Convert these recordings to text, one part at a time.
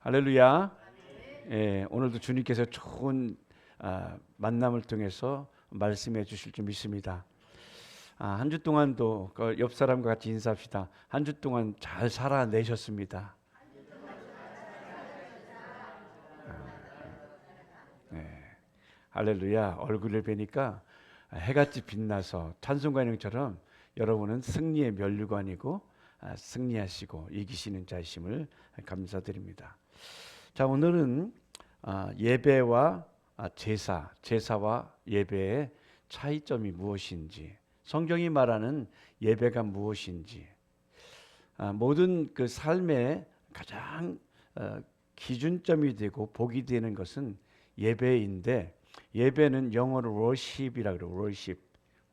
할렐루야. 예, 오늘도 주님께서 좋은 만남을 통해서 말씀해 주실 줄 믿습니다. 한 주 동안도 옆 사람과 같이 인사합시다. 한 주 동안 잘 살아내셨습니다. 예, 할렐루야. 얼굴을 뵈니까 해같이 빛나서 찬송가인처럼 여러분은 승리의 면류관이고 승리하시고 이기시는 자이심을 감사드립니다. 자, 오늘은 예배와 제사와 예배의 차이점이 무엇인지, 성경이 말하는 예배가 무엇인지, 모든 그 삶의 가장 기준점이 되고 복이 되는 것은 예배인데, 예배는 영어로 worship이라고 그래요.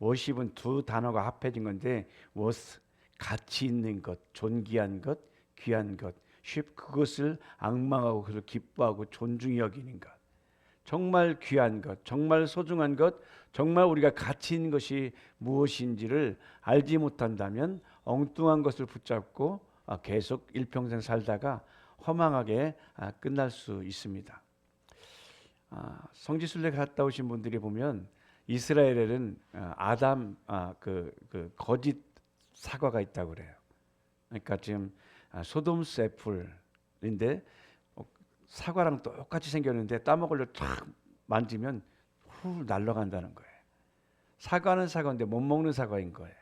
worship은 두 단어가 합해진 건데, worth 가치 있는 것, 존귀한 것, 귀한 것, 그것을 앙망하고 그것을 기뻐하고 존중히 여기는 것, 정말 귀한 것, 정말 소중한 것, 정말 우리가 가치 있는 것이 무엇인지를 알지 못한다면 엉뚱한 것을 붙잡고 계속 일평생 살다가 허망하게 끝날 수 있습니다. 성지순례 갔다 오신 분들이 보면 이스라엘에는 아담 거짓 사과가 있다고 그래요. 그러니까 지금 소돔스 애플인데 사과랑 똑같이 생겼는데 따먹으려 탁 만지면 후 날아간다는 거예요. 사과는 사과인데 못 먹는 사과인 거예요.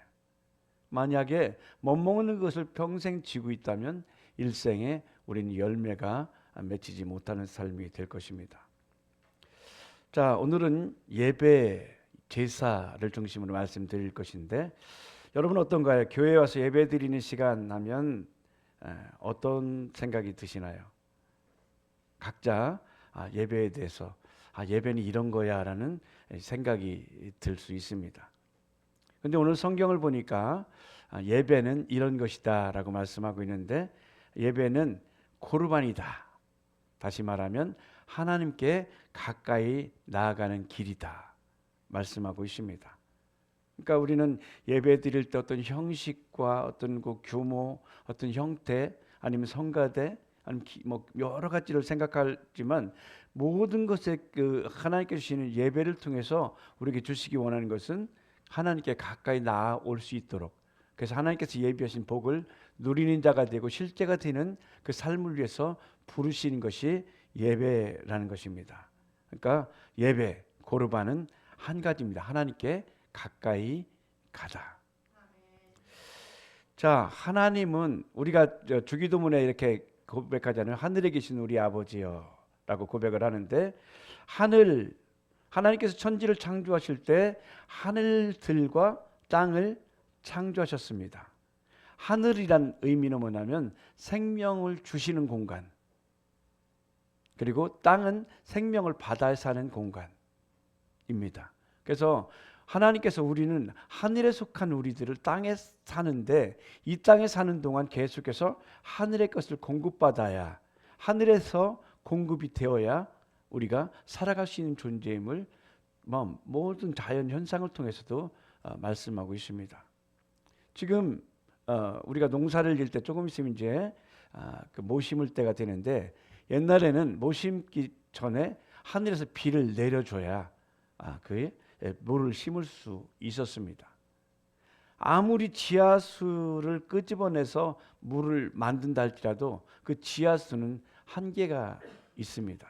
만약에 못 먹는 것을 평생 쥐고 있다면 일생에 우리는 열매가 맺히지 못하는 삶이 될 것입니다. 자, 오늘은 예배, 제사를 중심으로 말씀드릴 것인데, 여러분 어떤가요? 교회에 와서 예배 드리는 시간 하면 어떤 생각이 드시나요? 각자 예배에 대해서 예배는 이런 거야라는 생각이 들 수 있습니다. 그런데 오늘 성경을 보니까 예배는 이런 것이다라고 말씀하고 있는데, 예배는 코르반이다. 다시 말하면 하나님께 가까이 나아가는 길이다 말씀하고 있습니다. 그러니까 우리는 예배 드릴 때 어떤 형식과 어떤 그 규모, 어떤 형태, 아니면 성가대, 아니면 뭐 여러 가지를 생각하지만, 모든 것에 그 하나님께서 주시는 예배를 통해서 우리에게 주시기 원하는 것은 하나님께 가까이 나아올 수 있도록, 그래서 하나님께서 예비하신 복을 누리는 자가 되고 실제가 되는 그 삶을 위해서 부르시는 것이 예배라는 것입니다. 그러니까 예배, 고르바는 한 가지입니다. 하나님께 가까이 가다. 자, 하나님은 우리가 주기도문에 이렇게 고백하잖아요. 하늘에 계신 우리 아버지여 라고 고백을 하는데, 하나님께서 천지를 창조하실 때 하늘들과 땅을 창조하셨습니다. 하늘이란 의미는 뭐냐면 생명을 주시는 공간, 그리고 땅은 생명을 받아 사는 공간입니다. 그래서 하나님께서 우리는 하늘에 속한 우리들을 땅에 사는데, 이 땅에 사는 동안 계속해서 하늘의 것을 공급받아야, 하늘에서 공급이 되어야 우리가 살아갈 수 있는 존재임을 모든 자연 현상을 통해서도 말씀하고 있습니다. 지금 우리가 농사를 지을 때 조금 있으면 이제 그 모 심을 때가 되는데, 옛날에는 모 심기 전에 하늘에서 비를 내려줘야 그 모를 심을 수 있었습니다. 아무리 지하수를 끄집어내서 물을 만든다 할지라도 그 지하수는 한계가 있습니다.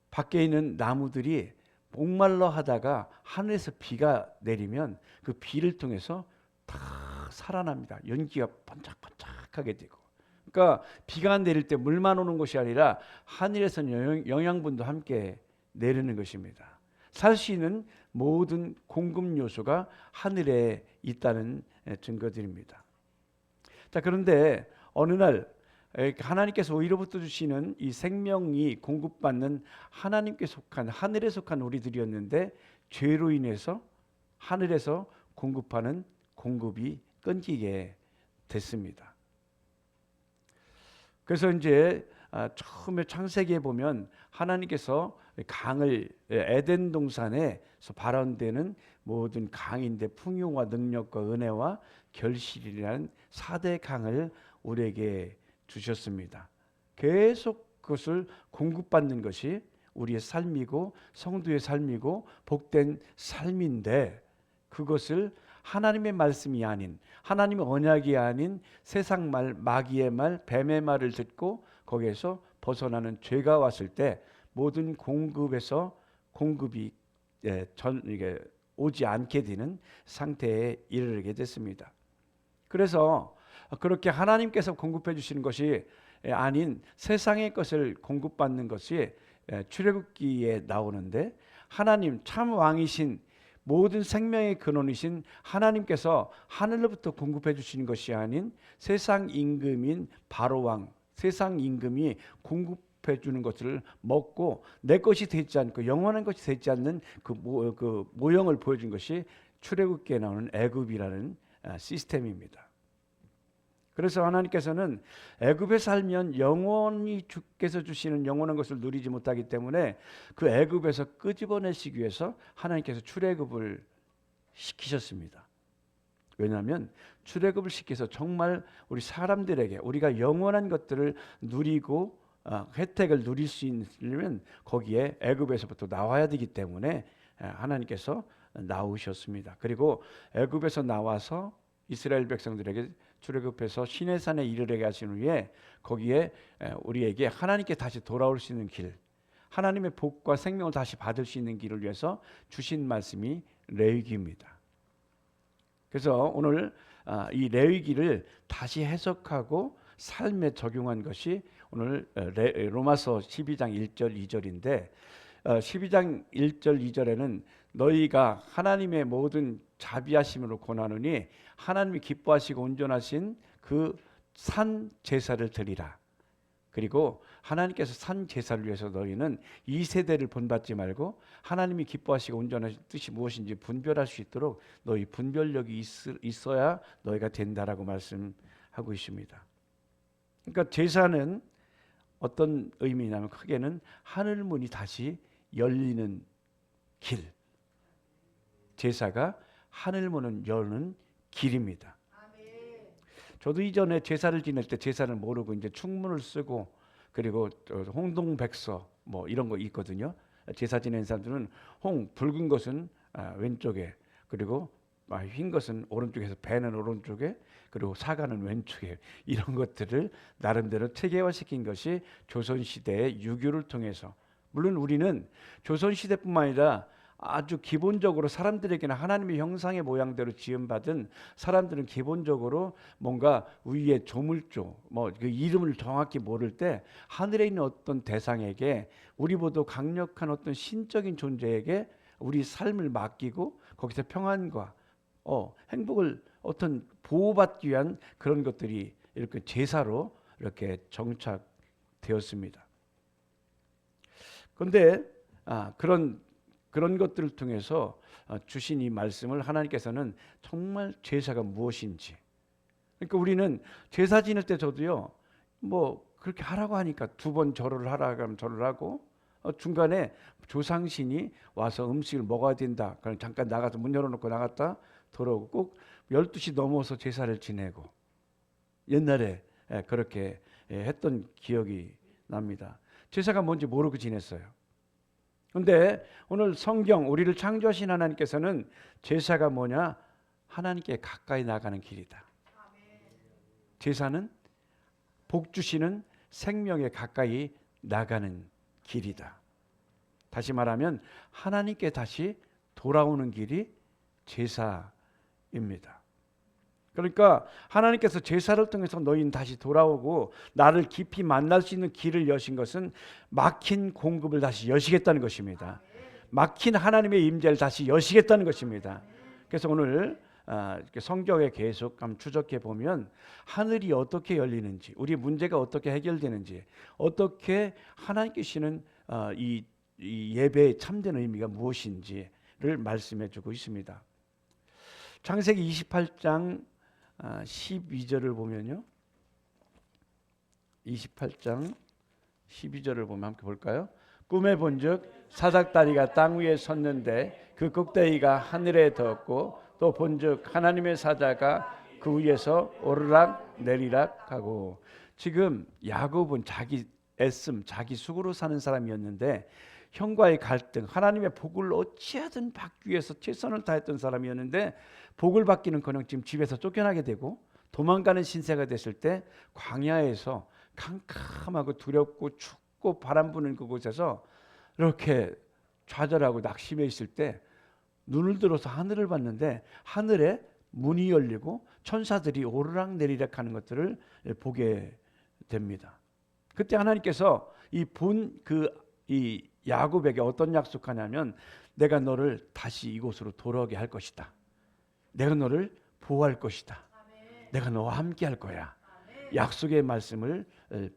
밖에 있는 나무들이 목말라 하다가 하늘에서 비가 내리면 그 비를 통해서 다 살아납니다. 연기가 번쩍번쩍하게 되고. 그러니까 비가 내릴 때 물만 오는 것이 아니라 하늘에서는 영양분도 함께 내리는 것입니다. 살 수 있는 모든 공급 요소가 하늘에 있다는 증거들입니다. 자, 그런데 어느 날 하나님께서 위로부터 주시는 이 생명이 공급받는 하나님께 속한, 하늘에 속한 우리들이었는데, 죄로 인해서 하늘에서 공급하는 공급이 끊기게 됐습니다. 그래서 이제 처음에 창세기에 보면 하나님께서 강을, 에덴 동산에서 발원되는 모든 강인데 풍요와 능력과 은혜와 결실이라는 4대 강을 우리에게 주셨습니다. 계속 그것을 공급받는 것이 우리의 삶이고 성도의 삶이고 복된 삶인데, 그것을 하나님의 말씀이 아닌, 하나님의 언약이 아닌 세상 말, 마귀의 말, 뱀의 말을 듣고 거기에서 벗어나는 죄가 왔을 때 모든 공급이 이게 오지 않게 되는 상태에 이르게 됐습니다. 그래서 그렇게 하나님께서 공급해 주시는 것이 아닌 세상의 것을 공급받는 것이 출애굽기에 나오는데, 하나님 참 왕이신 모든 생명의 근원이신 하나님께서 하늘로부터 공급해 주시는 것이 아닌 세상 임금인 바로왕, 세상 임금이 공급해 주는 것을 먹고 내 것이 되지 않고 영원한 것이 되지 않는 그 모형을 보여준 것이 출애굽기에 나오는 애굽이라는 시스템입니다. 그래서 하나님께서는 애굽에 살면 영원히 주께서 주시는 영원한 것을 누리지 못하기 때문에 그 애굽에서 끄집어내시기 위해서 하나님께서 출애굽을 시키셨습니다. 왜냐하면 출애굽을 시켜서 정말 우리 사람들에게 우리가 영원한 것들을 누리고 혜택을 누릴 수 있으려면 거기에 애굽에서부터 나와야 되기 때문에 하나님께서 나오셨습니다. 그리고 애굽에서 나와서 이스라엘 백성들에게 출애굽해서 시내산에 이르게 하신 후에 거기에 우리에게 하나님께 다시 돌아올 수 있는 길, 하나님의 복과 생명을 다시 받을 수 있는 길을 위해서 주신 말씀이 레위기입니다. 그래서 오늘 이 레위기를 다시 해석하고 삶에 적용한 것이 오늘 로마서 12장 1절 2절인데 12장 1절 2절에는 너희가 하나님의 모든 자비하심으로 고나노니 하나님이 기뻐하시고 온전하신 그 산 제사를 드리라. 그리고 하나님께서 산 제사를 위해서 너희는 이 세대를 본받지 말고 하나님이 기뻐하시고 온전하신 뜻이 무엇인지 분별할 수 있도록 너희 분별력이 있어야 너희가 된다라고 말씀하고 있습니다. 그러니까 제사는 어떤 의미냐면 크게는 하늘 문이 다시 열리는 길, 제사가 하늘 문을 여는 길입니다. 저도 이전에 제사를 지낼 때 제사를 모르고 이제 충문을 쓰고 그리고 홍동백서 뭐 이런 거 있거든요. 제사 지내는 사람들은 붉은 것은 왼쪽에, 그리고 흰 것은 오른쪽에서 배는 오른쪽에, 그리고 사과는 왼쪽에, 이런 것들을 나름대로 체계화시킨 것이 조선시대의 유교를 통해서, 물론 우리는 조선시대뿐만 아니라 아주 기본적으로 사람들에게는 하나님의 형상의 모양대로 지음받은 사람들은 기본적으로 뭔가 위에 조물조 그 이름을 정확히 모를 때 하늘에 있는 어떤 대상에게, 우리보다 강력한 어떤 신적인 존재에게 우리 삶을 맡기고 거기서 평안과 행복을 어떤 보호받기 위한 그런 것들이 이렇게 제사로 이렇게 정착되었습니다. 그런데 그런 것들을 통해서 주신 이 말씀을 하나님께서는 정말 제사가 무엇인지, 그러니까 우리는 제사 지낼 때 저도요 뭐 그렇게 하라고 하니까 2번 절을 하라 그러면 절을 하고 중간에 조상신이 와서 음식을 먹어야 된다 그럼 잠깐 나가서 문 열어놓고 나갔다 돌아오고 꼭 12시 넘어서 제사를 지내고 옛날에 그렇게 했던 기억이 납니다. 제사가 뭔지 모르고 지냈어요. 그런데 오늘 성경 우리를 창조하신 하나님께서는 제사가 뭐냐? 하나님께 가까이 나가는 길이다. 제사는 복 주시는 생명에 가까이 나가는 길이다. 다시 말하면 하나님께 다시 돌아오는 길이 제사입니다. 그러니까 하나님께서 제사를 통해서 너희는 다시 돌아오고 나를 깊이 만날 수 있는 길을 여신 것은 막힌 공급을 다시 여시겠다는 것입니다. 막힌 하나님의 임재를 다시 여시겠다는 것입니다. 그래서 오늘 성경에 계속 한번 추적해 보면 하늘이 어떻게 열리는지, 우리 문제가 어떻게 해결되는지, 어떻게 하나님께서는 이 예배의 참된 의미가 무엇인지를 말씀해 주고 있습니다. 창세기 28장 12절을 보면요, 28장 12절을 보면 함께 볼까요? 꿈에 본즉 사닥다리가 땅 위에 섰는데 그 꼭대기가 하늘에 닿았고 또 본즉 하나님의 사자가 그 위에서 오르락 내리락 하고. 지금 야곱은 자기 애씀, 자기 수고로 사는 사람이었는데 형과의 갈등, 하나님의 복을 어찌하든 받기 위해서 최선을 다했던 사람이었는데 복을 받기는커녕 지금 집에서 쫓겨나게 되고 도망가는 신세가 됐을 때 광야에서 캄캄하고 두렵고 춥고 바람 부는 그곳에서 이렇게 좌절하고 낙심해 있을 때 눈을 들어서 하늘을 봤는데 하늘에 문이 열리고 천사들이 오르락 내리락 하는 것들을 보게 됩니다. 그때 하나님께서 이 야곱에게 어떤 약속하냐면 내가 너를 다시 이곳으로 돌아오게 할 것이다. 내가 너를 보호할 것이다. 내가 너와 함께 할 거야. 약속의 말씀을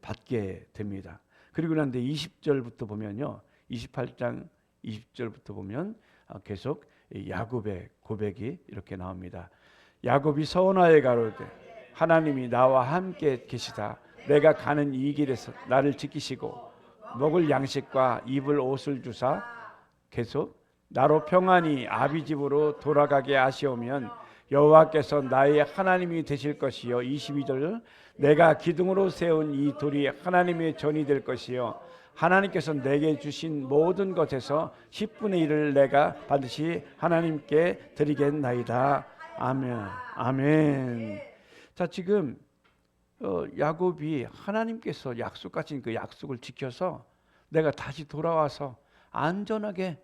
받게 됩니다. 그리고 난데 20절부터 보면요. 28장 20절부터 보면 계속 야곱의 고백이 이렇게 나옵니다. 야곱이 서원하여 가로되 하나님이 나와 함께 계시다. 내가 가는 이 길에서 나를 지키시고 먹을 양식과 입을 옷을 주사 계속 나로 평안히 아비 집으로 돌아가게 하시오면 여호와께서 나의 하나님이 되실 것이요. 22절 내가 기둥으로 세운 이 돌이 하나님의 전이 될 것이요. 하나님께서 내게 주신 모든 것에서 10분의 1을 내가 반드시 하나님께 드리겠나이다. 아멘. 아멘. 자, 지금 야곱이 하나님께서 약속하신 그 약속을 지켜서 내가 다시 돌아와서 안전하게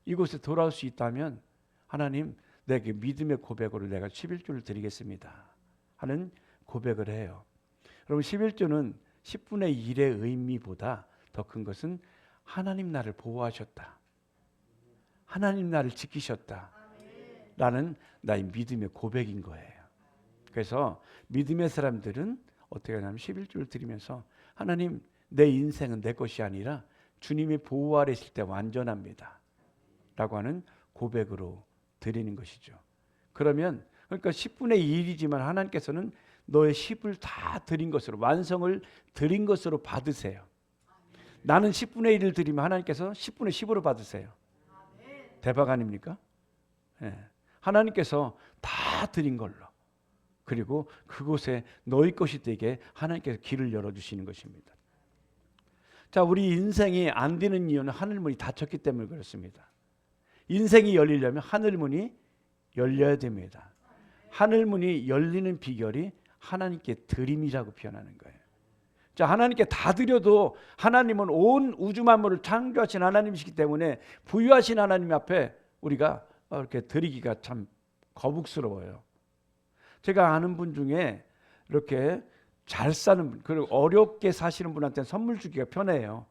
이곳에 돌아올 수 있다면 하나님 내게 믿음의 고백으로 내가 11조를 드리겠습니다 하는 고백을 해요. 여러분 11조는 10분의 1의 의미보다 더 큰 것은 하나님 나를 보호하셨다. 하나님 나를 지키셨다. 라는 나의 믿음의 고백인 거예요. 그래서 믿음의 사람들은 어떻게 하냐면 11조를 드리면서 하나님 내 인생은 내 것이 아니라 주님의 보호 아래 있을 때 완전합니다. 라고 하는 고백으로 드리는 것이죠. 그러면 그러니까 10분의 1이지만 하나님께서는 너의 10을 다 드린 것으로 완성을 드린 것으로 받으세요. 나는 10분의 1을 드리면 하나님께서 10분의 10으로 받으세요. 대박 아닙니까? 네. 하나님께서 다 드린 걸로 그리고 그곳에 너희 것이 되게 하나님께서 길을 열어주시는 것입니다. 자, 우리 인생이 안 되는 이유는 하늘문이 닫혔기 때문에 그렇습니다. 인생이 열리려면 하늘문이 열려야 됩니다. 하늘문이 열리는 비결이 하나님께 드림이라고 표현하는 거예요. 자, 하나님께 다 드려도 하나님은 온 우주 만물을 창조하신 하나님이시기 때문에 부유하신 하나님 앞에 우리가 이렇게 드리기가 참 거북스러워요. 제가 아는 분 중에 이렇게 잘 사는 분, 그리고 어렵게 사시는 분한테는 선물 주기가 편해요.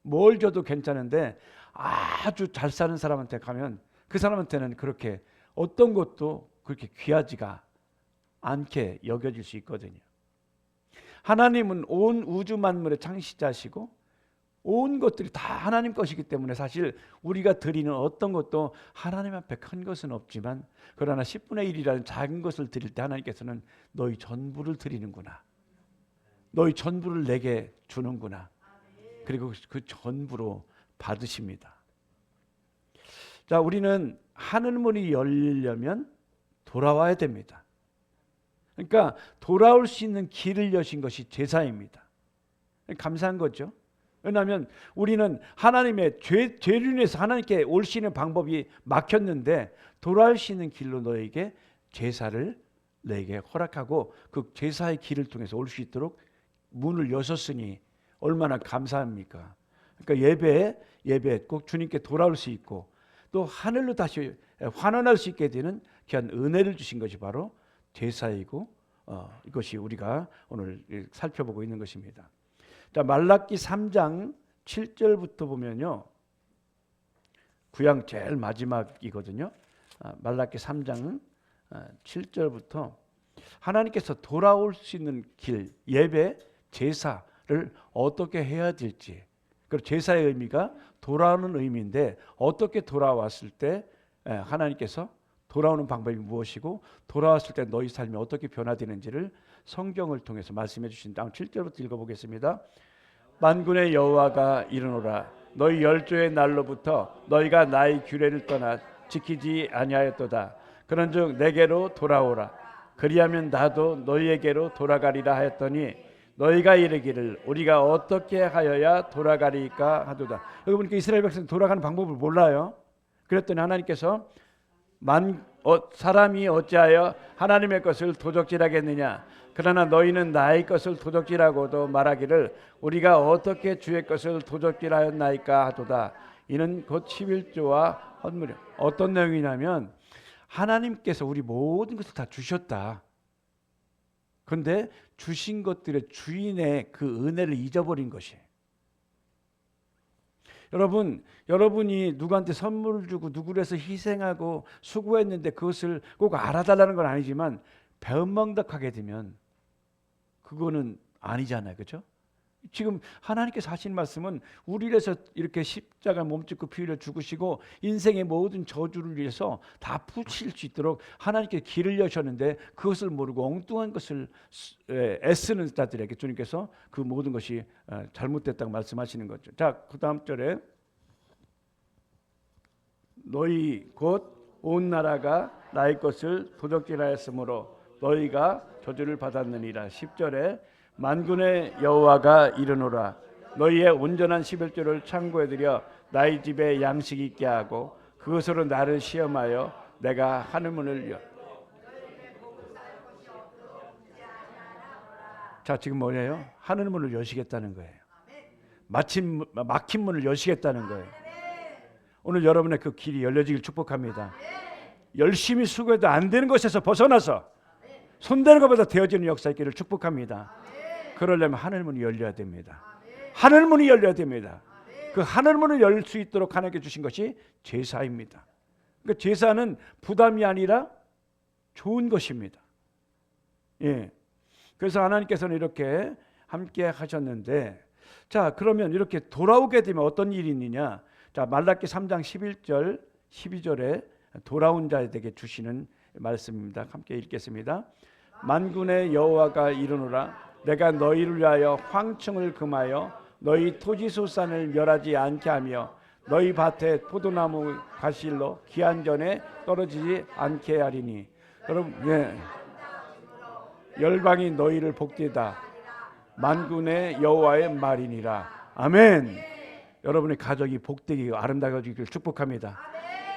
뭘 줘도 괜찮은데 아주 잘 사는 사람한테 가면 그 사람한테는 그렇게 어떤 것도 그렇게 귀하지가 않게 여겨질 수 있거든요. 하나님은 온 우주 만물의 창시자시고 온 것들이 다 하나님 것이기 때문에 사실 우리가 드리는 어떤 것도 하나님 앞에 큰 것은 없지만 그러나 10분의 1이라는 작은 것을 드릴 때 하나님께서는 너희 전부를 드리는구나. 너희 전부를 내게 주는구나. 그리고 그 전부로 받으십니다. 자, 우리는 하늘문이 열리려면 돌아와야 됩니다. 그러니까 돌아올 수 있는 길을 여신 것이 제사입니다. 감사한 거죠. 왜냐하면 우리는 하나님의 죄로 인해서 하나님께 올 수 있는 방법이 막혔는데 돌아올 수 있는 길로 너에게 제사를 내게 허락하고 그 제사의 길을 통해서 올 수 있도록 문을 여셨으니 얼마나 감사합니까? 그러니까 예배에 꼭 주님께 돌아올 수 있고 또 하늘로 다시 환원할 수 있게 되는 귀한 은혜를 주신 것이 바로 제사이고 이것이 우리가 오늘 살펴보고 있는 것입니다. 자, 말라기 3장 7절부터 보면요. 구약 제일 마지막이거든요. 말라기 3장 7절부터 하나님께서 돌아올 수 있는 길, 예배, 제사를 어떻게 해야 될지, 그리고 제사의 의미가 돌아오는 의미인데 어떻게 돌아왔을 때 하나님께서 돌아오는 방법이 무엇이고 돌아왔을 때 너희 삶이 어떻게 변화되는지를 성경을 통해서 말씀해 주신 다음 7절부터 읽어보겠습니다. 만군의 여호와가 이르노라 너희 열조의 날로부터 너희가 나의 규례를 떠나 지키지 아니하였도다. 그런즉 내게로 돌아오라. 그리하면 나도 너희에게로 돌아가리라 하였더니 너희가 이르기를 우리가 어떻게 하여야 돌아가리까 하도다. 여기 보니까 이스라엘 백성이 돌아가는 방법을 몰라요. 그랬더니 하나님께서 사람이 어찌하여 하나님의 것을 도적질하겠느냐. 그러나 너희는 나의 것을 도적질하고도 말하기를 우리가 어떻게 주의 것을 도적질하였나이까 하도다. 이는 곧 11조와 헌물이요. 어떤 내용이냐면 하나님께서 우리 모든 것을 다 주셨다. 그런데 주신 것들의 주인의 그 은혜를 잊어버린 것이에요. 여러분이 누구한테 선물을 주고 누구를 해서 희생하고 수고했는데 그것을 꼭 알아달라는 건 아니지만 배은망덕하게 되면 그거는 아니잖아요. 그렇죠? 지금 하나님께서 하신 말씀은 우리를 위해서 이렇게 십자가 몸짓고 피 흘려 죽으시고 인생의 모든 저주를 위해서 다 푸실 수 있도록 하나님께 길을 여셨는데 그것을 모르고 엉뚱한 것을 애쓰는 자들에게 주님께서 그 모든 것이 잘못됐다고 말씀하시는 거죠. 자, 그 다음 절에 너희 곧 온 나라가 나의 것을 도적질하였으므로 너희가 저주를 받았느니라. 10절에 만군의 여호와가 이르노라 너희의 온전한 11조를 창고에 들여 나의 집에 양식 있게 하고 그것으로 나를 시험하여 내가 하늘문을 자, 지금 뭐예요? 하늘문을 여시겠다는 거예요. 마침 막힌 문을 여시겠다는 거예요. 오늘 여러분의 그 길이 열려지길 축복합니다. 열심히 수고해도 안 되는 것에서 벗어나서 손대는 것보다 되어지는 역사 있기를 축복합니다. 그러려면 하늘문이 열려야 됩니다. 하늘문이 열려야 됩니다. 그 하늘문을 열 수 있도록 하나님께 주신 것이 제사입니다. 그러니까 제사는 부담이 아니라 좋은 것입니다. 예. 그래서 하나님께서는 이렇게 함께 하셨는데, 자, 그러면 이렇게 돌아오게 되면 어떤 일이 있느냐? 자, 말라기 3장 11절 12절에 돌아온 자에게 주시는 말씀입니다. 함께 읽겠습니다. 만군의 여호와가 이르노라 내가 너희를 위하여 황충을 금하여 너희 토지 소산을 멸하지 않게 하며 너희 밭에 포도나무 과실로 기한 전에 떨어지지 않게 하리니. 여러분, 열방이 너희를 복되다 만군의 여호와의 말이니라. 아멘. 여러분의 가족이 복되기 아름다워지기를 축복합니다.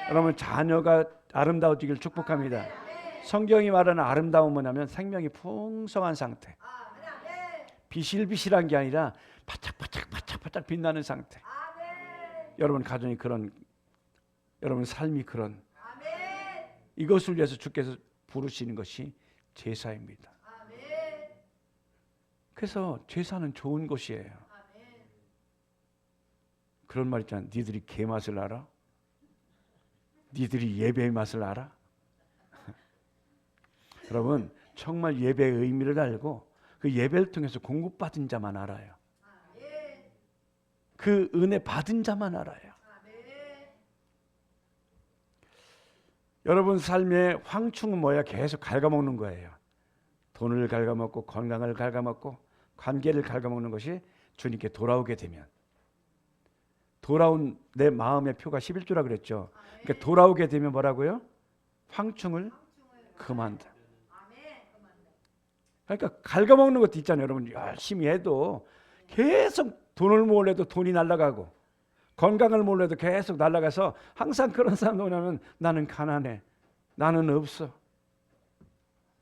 여러분 자녀가 아름다워지기를 축복합니다. 성경이 말하는 아름다움은 뭐냐면 생명이 풍성한 상태, 비실비실한 게 아니라 바짝바짝 빛나는 상태. 여러분 가정이 그런, 여러분 삶이 그런, 이것을 위해서 주께서 부르시는 것이 제사입니다. 그래서 제사는 좋은 것이에요. 그런 말 있잖아. 니들이 개 맛을 알아? 니들이 예배의 맛을 알아? 여러분 정말 예배의 의미를 알고 그 예배를 통해서 공급받은 자만 알아요. 그 은혜 받은 자만 알아요. 여러분 삶의 황충은 뭐야? 계속 갉아먹는 거예요. 돈을 갉아먹고 건강을 갉아먹고 관계를 갉아먹는 것이 주님께 돌아오게 되면, 돌아온 내 마음의 표가 11조라 그랬죠. 그러니까 돌아오게 되면 뭐라고요? 황충을 금한다. 그러니까 갉아먹는 것도 있잖아요. 여러분 열심히 해도 계속 돈을 모으려도 돈이 날아가고 건강을 모으려도 계속 날아가서 항상 그런 사람 보면 나는 가난해, 나는 없어,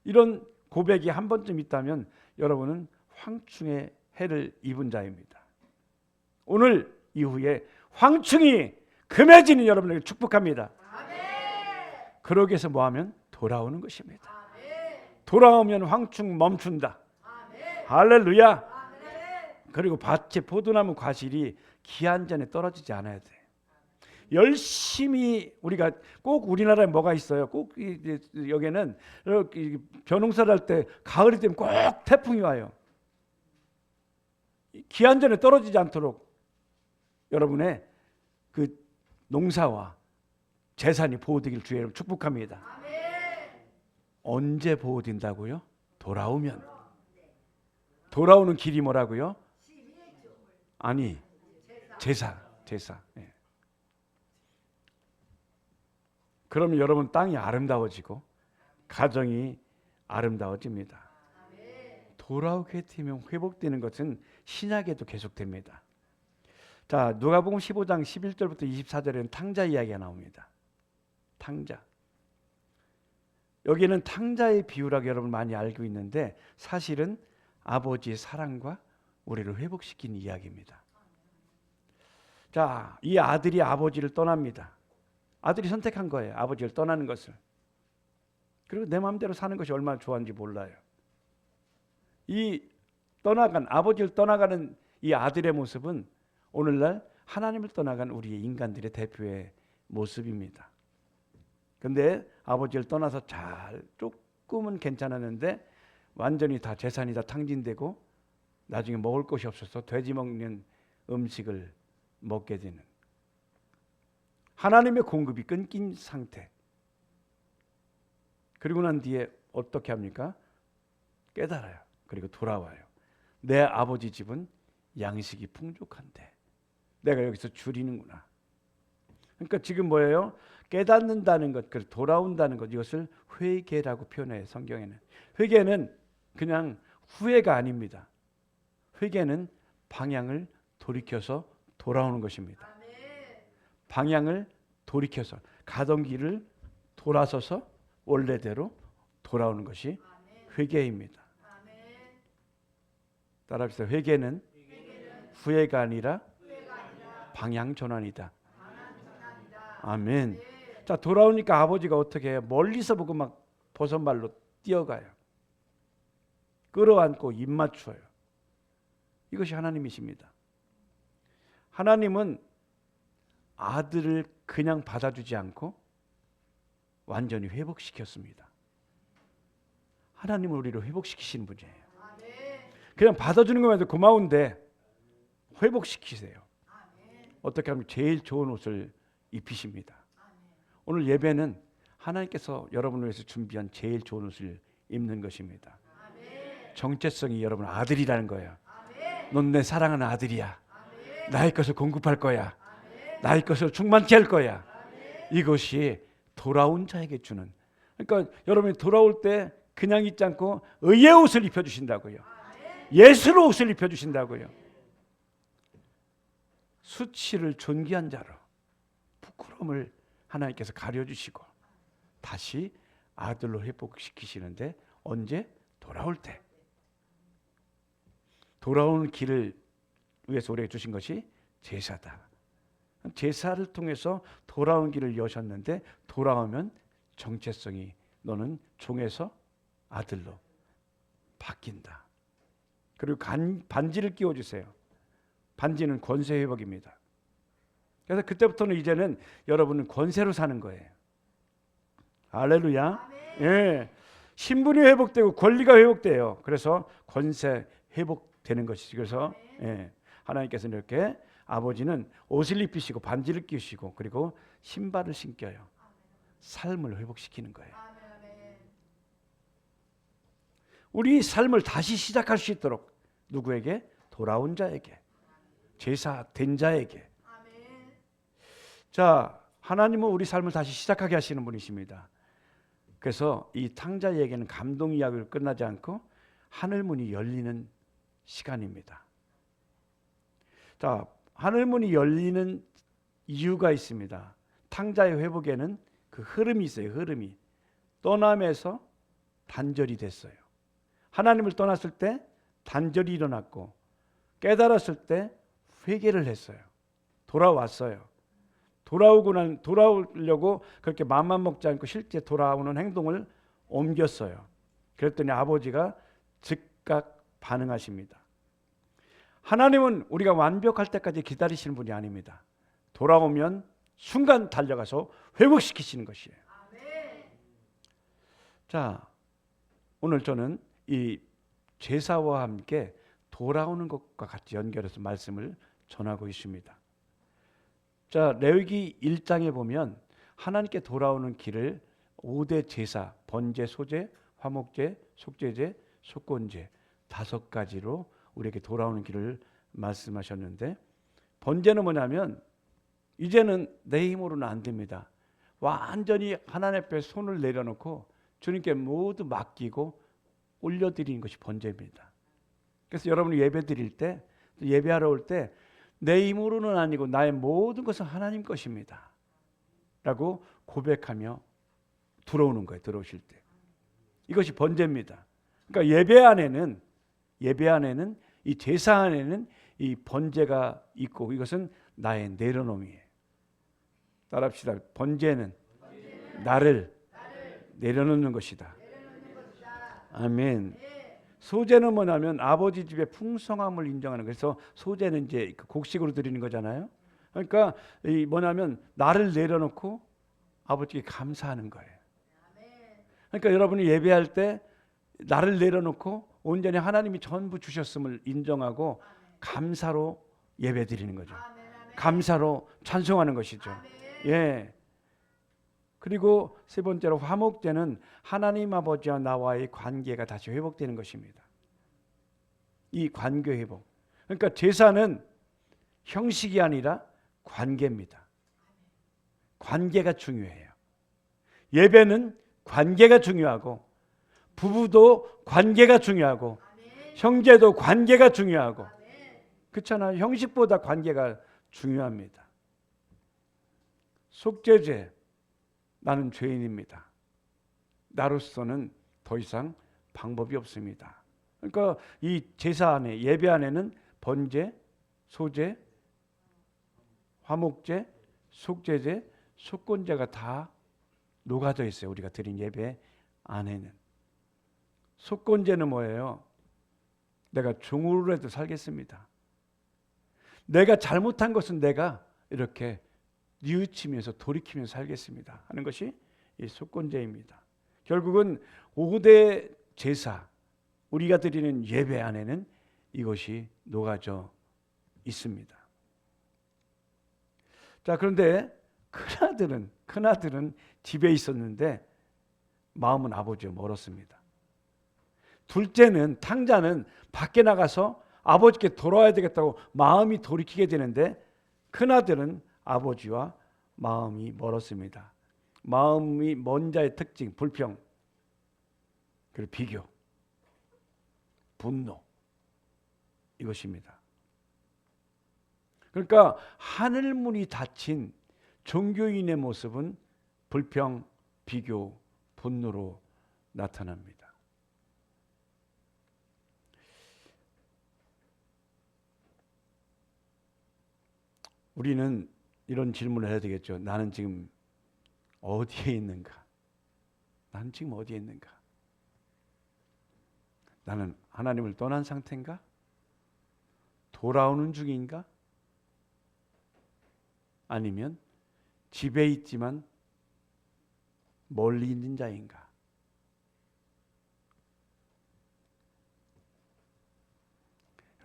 이런 고백이 한 번쯤 있다면 여러분은 황충의 해를 입은 자입니다. 오늘 이후에 황충이 금해지는 여러분에게 축복합니다. 그러기 위해서 뭐하면? 돌아오는 것입니다. 돌아오면 황충 멈춘다. 할렐루야. 그리고 밭에 포도나무 과실이 기한 전에 떨어지지 않아야 돼. 열심히 우리가 꼭 우리나라에 뭐가 있어요. 꼭 여기는 벼농사를 할 때 가을이 되면 꼭 태풍이 와요. 기한 전에 떨어지지 않도록 여러분의 그 농사와 재산이 보호되기를 주의 이름으로 축복합니다. 언제 보호된다고요? 돌아오면. 돌아오는 길이 뭐라고요? 아니, 제사. 예. 그러면 여러분 땅이 아름다워지고 가정이 아름다워집니다. 돌아오게 되면 회복되는 것은 신약에도 계속됩니다. 자, 누가복음 15장 11절부터 24절에는 탕자 이야기가 나옵니다. 탕자. 여기는 탕자의 비유라고 여러분 많이 알고 있는데 사실은 아버지의 사랑과 우리를 회복시킨 이야기입니다. 자, 이 아들이 아버지를 떠납니다. 아들이 선택한 거예요. 아버지를 떠나는 것을. 그리고 내 마음대로 사는 것이 얼마나 좋아하는지 몰라요. 이 아버지를 떠나가는 이 아들의 모습은 오늘날 하나님을 떠나간 우리 인간들의 대표의 모습입니다. 근데 아버지를 떠나서 조금은 괜찮았는데 완전히 다 재산이 다 탕진되고 나중에 먹을 것이 없어서 돼지 먹는 음식을 먹게 되는, 하나님의 공급이 끊긴 상태. 그리고 난 뒤에 어떻게 합니까? 깨달아요. 그리고 돌아와요. 내 아버지 집은 양식이 풍족한데 내가 여기서 줄이는구나. 그러니까 지금 뭐예요? 깨닫는다는 것, 돌아온다는 것, 이것을 회개라고 표현해요. 성경에는. 회개는 그냥 후회가 아닙니다. 회개는 방향을 돌이켜서 돌아오는 것입니다. 방향을 돌이켜서 가던 길을 돌아서서 원래대로 돌아오는 것이 회개입니다. 따라합시다. 회개는 후회가 아니라 방향 전환이다. 아멘. 자, 돌아오니까 아버지가 어떻게 해요? 멀리서 보고 막 버선발로 뛰어가요. 끌어안고 입 맞춰요. 이것이 하나님이십니다. 하나님은 아들을 그냥 받아주지 않고 완전히 회복시켰습니다. 하나님은 우리를 회복시키시는 분이에요. 그냥 받아주는 것만 해도 고마운데 회복시키세요. 어떻게 하면 제일 좋은 옷을 입히십니다. 오늘 예배는 하나님께서 여러분을 위해서 준비한 제일 좋은 옷을 입는 것입니다. 정체성이 여러분 아들이라는 거예요. 넌 내 사랑하는 아들이야. 나의 것을 공급할 거야. 나의 것을 충만케 할 거야. 이것이 돌아온 자에게 주는. 그러니까 여러분이 돌아올 때 그냥 있지 않고 의의 옷을 입혀주신다고요. 예수로 옷을 입혀주신다고요. 수치를 존귀한 자로, 부끄러움을 하나님께서 가려주시고 다시 아들로 회복시키시는데 언제? 돌아올 때. 돌아오는 길을 위해서 우리에게 주신 것이 제사다. 제사를 통해서 돌아온 길을 여셨는데 돌아오면 정체성이 너는 종에서 아들로 바뀐다. 그리고 반지를 끼워주세요. 반지는 권세 회복입니다. 그래서 그때부터는 이제는 여러분은 권세로 사는 거예요. 할렐루야. 예, 신분이 회복되고 권리가 회복돼요. 그래서 권세 회복되는 것이지. 그래서 예, 하나님께서는 이렇게 아버지는 옷을 입히시고 반지를 끼우시고 그리고 신발을 신겨요. 삶을 회복시키는 거예요. 우리 삶을 다시 시작할 수 있도록 누구에게? 돌아온 자에게, 제사 된 자에게. 자, 하나님은 우리 삶을 다시 시작하게 하시는 분이십니다. 그래서 이 탕자에게는 감동 이야기를 끝나지 않고 하늘문이 열리는 시간입니다. 자, 하늘문이 열리는 이유가 있습니다. 탕자의 회복에는 그 흐름이 있어요. 흐름이. 떠남에서 단절이 됐어요. 하나님을 떠났을 때 단절이 일어났고 깨달았을 때 회개를 했어요. 돌아왔어요. 돌아오려고 그렇게 마음만 먹지 않고 실제 돌아오는 행동을 옮겼어요. 그랬더니 아버지가 즉각 반응하십니다. 하나님은 우리가 완벽할 때까지 기다리시는 분이 아닙니다. 돌아오면 순간 달려가서 회복시키시는 것이에요. 자, 오늘 저는 이 제사와 함께 돌아오는 것과 같이 연결해서 말씀을 전하고 있습니다. 자, 레위기 1장에 보면 하나님께 돌아오는 길을 5대 제사, 번제, 소제, 화목제, 속죄제, 속건제 5가지로 우리에게 돌아오는 길을 말씀하셨는데, 번제는 뭐냐면 이제는 내 힘으로는 안 됩니다. 완전히 하나님 앞에 손을 내려놓고 주님께 모두 맡기고 올려드리는 것이 번제입니다. 그래서 여러분이 예배 드릴 때, 예배하러 올 때 내 힘으로는 아니고 나의 모든 것은 하나님 것입니다 라고 고백하며 들어오는 거예요. 들어오실 때. 이것이 번제입니다. 그러니까 예배 안에는 이 제사 안에는 이 번제가 있고 이것은 나의 내려놓음이에요. 따라합시다. 번제는 나를 내려놓는 것이다. 아멘. 소제는 뭐냐면 아버지 집의 풍성함을 인정하는 거예요. 그래서 소제는 이제 곡식으로 드리는 거잖아요. 그러니까 이 뭐냐면 나를 내려놓고 아버지께 감사하는 거예요. 그러니까 여러분이 예배할 때 나를 내려놓고 온전히 하나님이 전부 주셨음을 인정하고 감사로 예배 드리는 거죠. 감사로 찬송하는 것이죠. 예. 그리고 세 번째로 화목제는 하나님 아버지와 나와의 관계가 다시 회복되는 것입니다. 이 관계 회복. 그러니까 제사는 형식이 아니라 관계입니다. 관계가 중요해요. 예배는 관계가 중요하고 부부도 관계가 중요하고 형제도 관계가 중요하고 그렇잖아요. 형식보다 관계가 중요합니다. 속죄제, 나는 죄인입니다. 나로서는 더 이상 방법이 없습니다. 그러니까 이 제사 안에, 예배 안에는 번제, 소제, 화목제, 속죄제, 속건제가 다 녹아져 있어요. 우리가 드린 예배 안에는. 속건제는 뭐예요? 내가 종으로라도 살겠습니다. 내가 잘못한 것은 내가 이렇게 뉘우치면서 돌이키면서 살겠습니다 하는 것이 이 속건제입니다. 결국은 5대 제사, 우리가 드리는 예배 안에는 이것이 녹아져 있습니다. 자, 그런데 큰아들은 집에 있었는데 마음은 아버지와 멀었습니다. 둘째는, 탕자는 밖에 나가서 아버지께 돌아와야 되겠다고 마음이 돌이키게 되는데 큰아들은 아버지와 마음이 멀었습니다. 마음이 먼 자의 특징, 불평, 그리고 비교, 분노, 이것입니다. 그러니까 하늘문이 닫힌 종교인의 모습은 불평, 비교, 분노로 나타납니다. 우리는 이런 질문을 해야 되겠죠. 나는 지금 어디에 있는가? 나는 지금 어디에 있는가? 나는 하나님을 떠난 상태인가? 돌아오는 중인가? 아니면 집에 있지만 멀리 있는 자인가?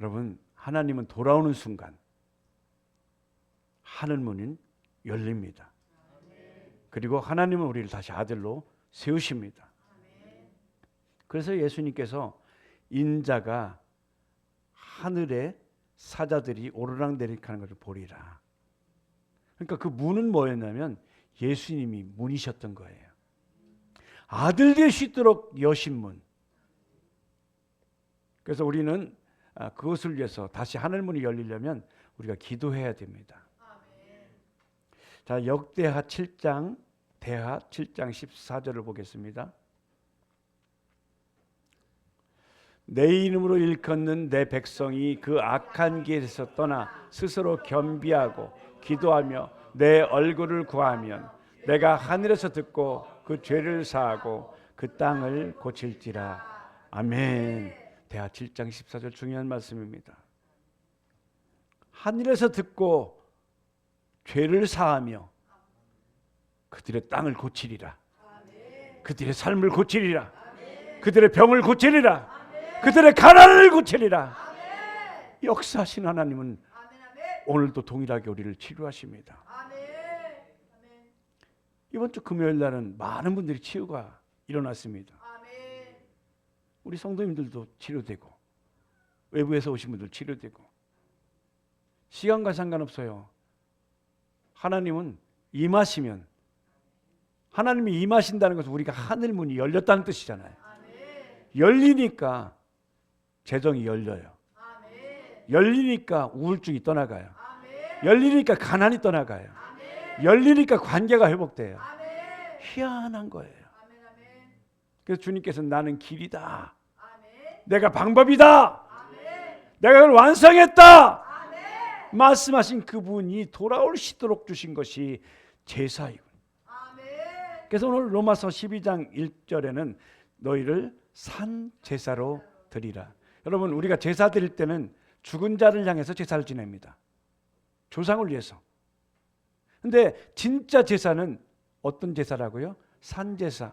여러분, 하나님은 돌아오는 순간 하늘문은 열립니다. 그리고 하나님은 우리를 다시 아들로 세우십니다. 그래서 예수님께서 인자가 하늘에 사자들이 오르락내리락하는 것을 보리라. 그러니까 그 문은 뭐였냐면 예수님이 문이셨던 거예요. 아들 될 수 있도록 여신 문. 그래서 우리는 그것을 위해서 다시 하늘문이 열리려면 우리가 기도해야 됩니다. 자, 역대하 7장, 대하 7장 14절을 보겠습니다. 내 이름으로 일컫는 내 백성이 그 악한 길에서 떠나 스스로 겸비하고 기도하며 내 얼굴을 구하면 내가 하늘에서 듣고 그 죄를 사하고 그 땅을 고칠지라. 아멘. 대하 7장 14절 중요한 말씀입니다. 하늘에서 듣고 죄를 사하며 그들의 땅을 고치리라. 그들의 삶을 고치리라. 그들의 병을 고치리라. 그들의 가난을 고치리라. 역사하신 하나님은 오늘도 동일하게 우리를 치료하십니다. 이번 주 금요일 날은 많은 분들이 치유가 일어났습니다. 우리 성도님들도 치료되고 외부에서 오신 분들 치료되고 시간과 상관없어요. 하나님은 임하시면, 하나님이 임하신다는 것은 우리가 하늘 문이 열렸다는 뜻이잖아요. 열리니까 재정이 열려요. 열리니까 우울증이 떠나가요. 열리니까 가난이 떠나가요. 열리니까 관계가 회복돼요. 희한한 거예요. 그래서 주님께서 나는 길이다. 내가 방법이다. 내가 그걸 완성했다. 말씀하신 그분이 돌아오시도록 주신 것이 제사이고. 그래서 오늘 로마서 12장 1절에는 너희를 산 제사로 드리라. 여러분, 우리가 제사 드릴 때는 죽은 자를 향해서 제사를 지냅니다. 조상을 위해서. 근데 진짜 제사는 어떤 제사라고요? 산제사.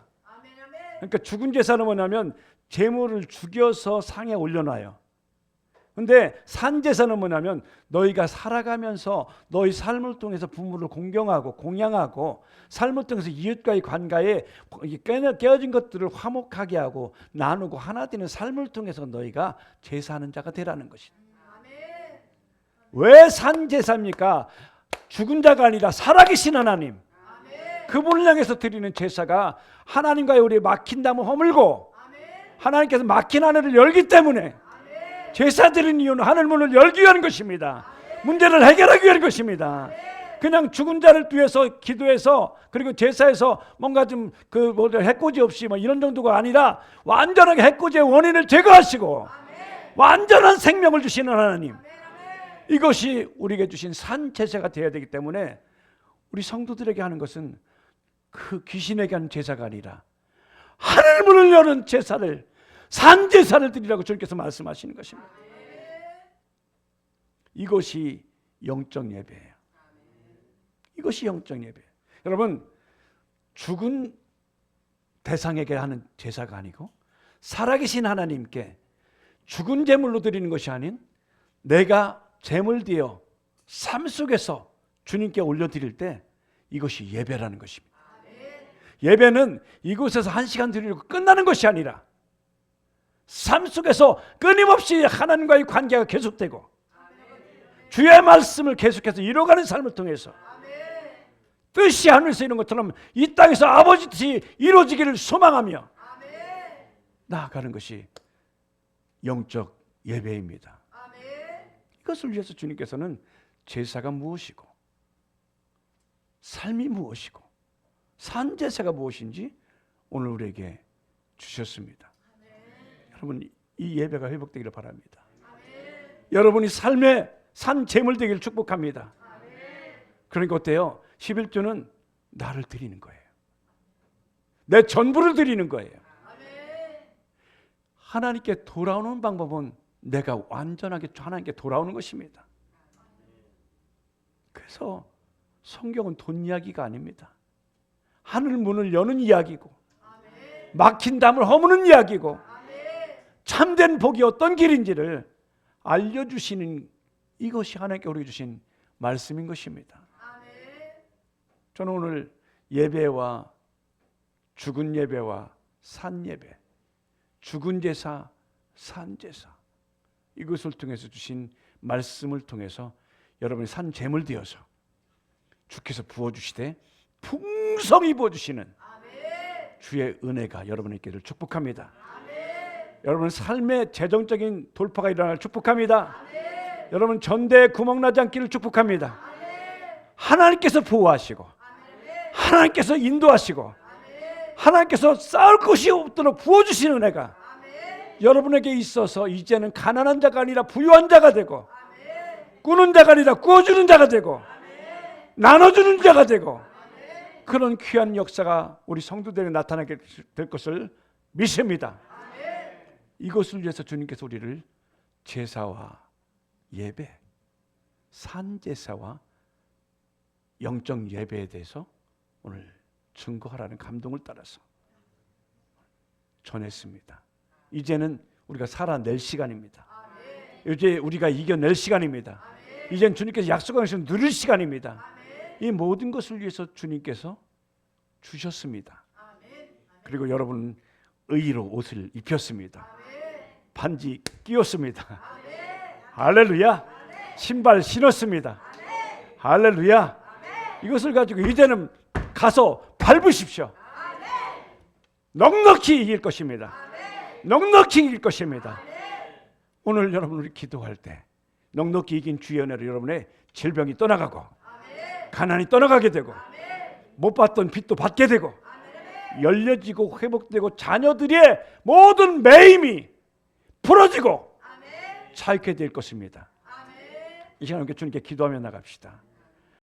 그러니까 죽은 제사는 뭐냐면 제물을 죽여서 상에 올려놔요. 근데 산제사는 뭐냐면 너희가 살아가면서 너희 삶을 통해서 부모를 공경하고 공양하고 삶을 통해서 이웃과의 관계에 깨어진 것들을 화목하게 하고 나누고 하나 되는 삶을 통해서 너희가 제사하는 자가 되라는 것이다. 왜 산제사입니까? 죽은 자가 아니라 살아계신 하나님, 그분을 향해서 드리는 제사가 하나님과의 우리의 막힌 담을 허물고 하나님께서 막힌 하늘을 열기 때문에 제사 드리는 이유는 하늘 문을 열기 위한 것입니다. 문제를 해결하기 위한 것입니다. 그냥 죽은 자를 위해서 기도해서 그리고 제사에서 뭔가 좀 해코지 없이 뭐 이런 정도가 아니라 완전하게 해코지의 원인을 제거하시고 완전한 생명을 주시는 하나님, 이것이 우리에게 주신 산 제사가 되어야 되기 때문에 우리 성도들에게 하는 것은 그 귀신에게 하는 제사가 아니라 하늘 문을 여는 제사를, 산 제사를 드리라고 주님께서 말씀하시는 것입니다. 이것이 영적 예배예요. 이것이 영적 예배예요. 여러분, 죽은 대상에게 하는 제사가 아니고 살아계신 하나님께 죽은 제물로 드리는 것이 아닌 내가 제물되어 삶 속에서 주님께 올려드릴 때 이것이 예배라는 것입니다. 예배는 이곳에서 1시간 드리고 끝나는 것이 아니라 삶 속에서 끊임없이 하나님과의 관계가 계속되고 주의 말씀을 계속해서 이뤄가는 삶을 통해서 뜻이 하늘에서 이룬 것처럼 이 땅에서 아버지 뜻이 이루어지기를 소망하며 나아가는 것이 영적 예배입니다. 이것을 위해서 주님께서는 제사가 무엇이고 삶이 무엇이고 산제사가 무엇인지 오늘 우리에게 주셨습니다. 여러분, 이 예배가 회복되기를 바랍니다. 여러분이 삶의 산 제물 되기를 축복합니다. 그러니까 어때요? 11조는 나를 드리는 거예요. 내 전부를 드리는 거예요. 하나님께 돌아오는 방법은 내가 완전하게 하나님께 돌아오는 것입니다. 그래서 성경은 돈 이야기가 아닙니다. 하늘 문을 여는 이야기고 막힌 담을 허무는 이야기고 참된 복이 어떤 길인지를 알려주시는, 이것이 하나님께 우리에게 주신 말씀인 것입니다. 저는 오늘 예배와 죽은 예배와 산 예배, 죽은 제사, 산 제사, 이것을 통해서 주신 말씀을 통해서 여러분이 산 제물 되어서 주께서 부어주시되 풍성히 부어주시는 주의 은혜가 여러분에게를 축복합니다. 여러분 삶의 재정적인 돌파가 일어날 축복합니다. 여러분 전대에 구멍 나지 않기를 축복합니다. 하나님께서 보호하시고 하나님께서 인도하시고 하나님께서 쌓을 것이 없도록 부어주시는 은혜가 여러분에게 있어서 이제는 가난한 자가 아니라 부유한 자가 되고 꾸는 자가 아니라 꾸어주는 자가 되고 나눠주는 자가 되고 그런 귀한 역사가 우리 성도들에게 나타나게 될 것을 믿습니다. 이것을 위해서 주님께서 우리를 제사와 예배, 산제사와 영적 예배에 대해서 오늘 증거하라는 감동을 따라서 전했습니다. 이제는 우리가 살아낼 시간입니다. 이제 우리가 이겨낼 시간입니다. 이제는 주님께서 약속하신 누릴 시간입니다. 이 모든 것을 위해서 주님께서 주셨습니다. 그리고 여러분은 의로 옷을 입혔습니다. 반지 끼웠습니다. 할렐루야. 신발 신었습니다. 할렐루야. 이것을 가지고 이제는 가서 밟으십시오. 넉넉히 이길 것입니다. 넉넉히 이길 것입니다. 오늘 여러분 우리 기도할 때 넉넉히 이긴 주의 은혜로 여러분의 질병이 떠나가고 가난이 떠나가게 되고 못 받던 빚도 받게 되고 열려지고 회복되고 자녀들의 모든 매임이 풀어지고 자유케 될 것입니다. 이 시간 함께 주님께 기도하며 나갑시다.